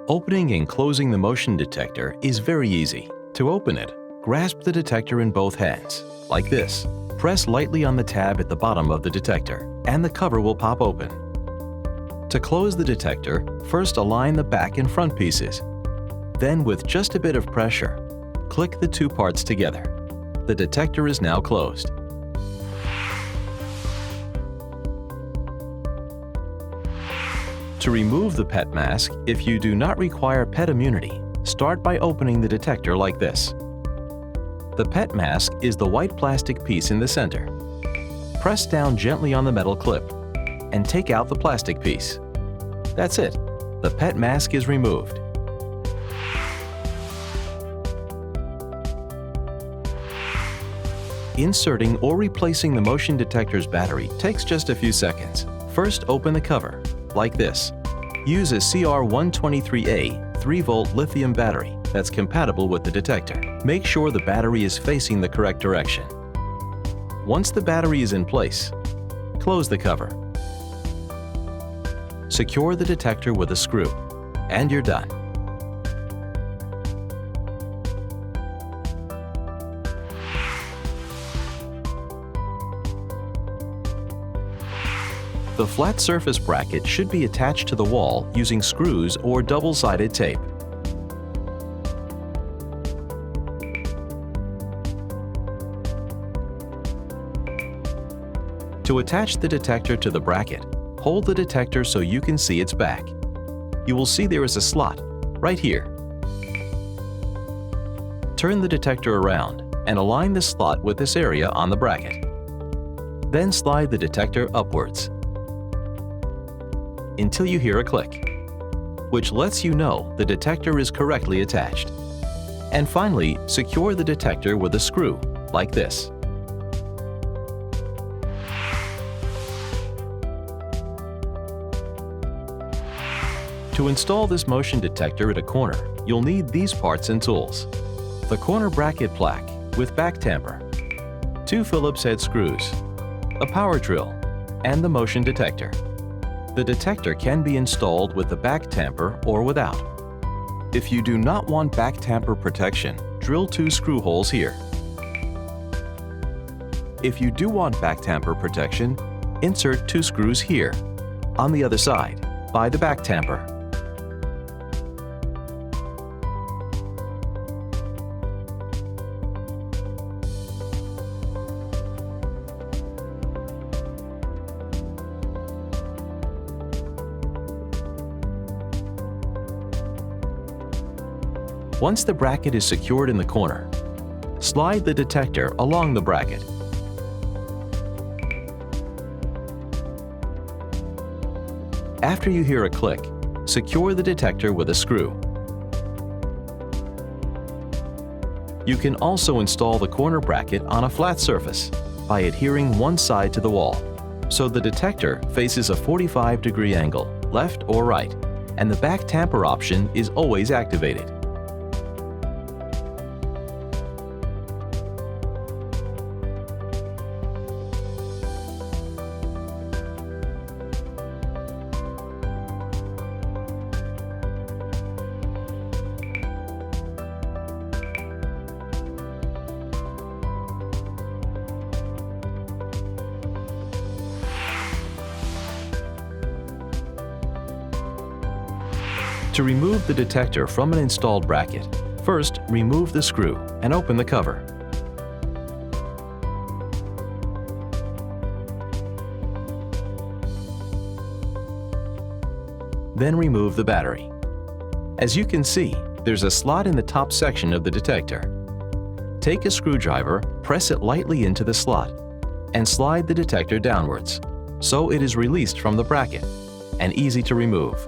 Opening and closing the motion detector is very easy. To open it, grasp the detector in both hands, like this. Press lightly on the tab at the bottom of the detector, and the cover will pop open. To close the detector, first align the back and front pieces. Then, with just a bit of pressure, click the two parts together. The detector is now closed. To remove the pet mask, if you do not require pet immunity, start by opening the detector like this. The pet mask is the white plastic piece in the center. Press down gently on the metal clip and take out the plastic piece. That's it. The pet mask is removed. Inserting or replacing the motion detector's battery takes just a few seconds. First, open the cover, like this. Use a CR123A 3-volt lithium battery that's compatible with the detector. Make sure the battery is facing the correct direction. Once the battery is in place, close the cover. Secure the detector with a screw, and you're done. The flat surface bracket should be attached to the wall using screws or double-sided tape. To attach the detector to the bracket, hold the detector so you can see its back. You will see there is a slot right here. Turn the detector around and align the slot with this area on the bracket. Then slide the detector upwards until you hear a click, which lets you know the detector is correctly attached. And finally, secure the detector with a screw, like this. To install this motion detector at a corner, you'll need these parts and tools. The corner bracket plaque with back tamper, 2 Phillips head screws, a power drill, and the motion detector. The detector can be installed with the back tamper or without. If you do not want back tamper protection, drill 2 screw holes here. If you do want back tamper protection, insert 2 screws here, on the other side, by the back tamper. Once the bracket is secured in the corner, slide the detector along the bracket. After you hear a click, secure the detector with a screw. You can also install the corner bracket on a flat surface by adhering one side to the wall, so the detector faces a 45-degree angle, left or right, and the back tamper option is always activated. To remove the detector from an installed bracket, first remove the screw and open the cover. Then remove the battery. As you can see, there's a slot in the top section of the detector. Take a screwdriver, press it lightly into the slot, and slide the detector downwards, so it is released from the bracket and easy to remove.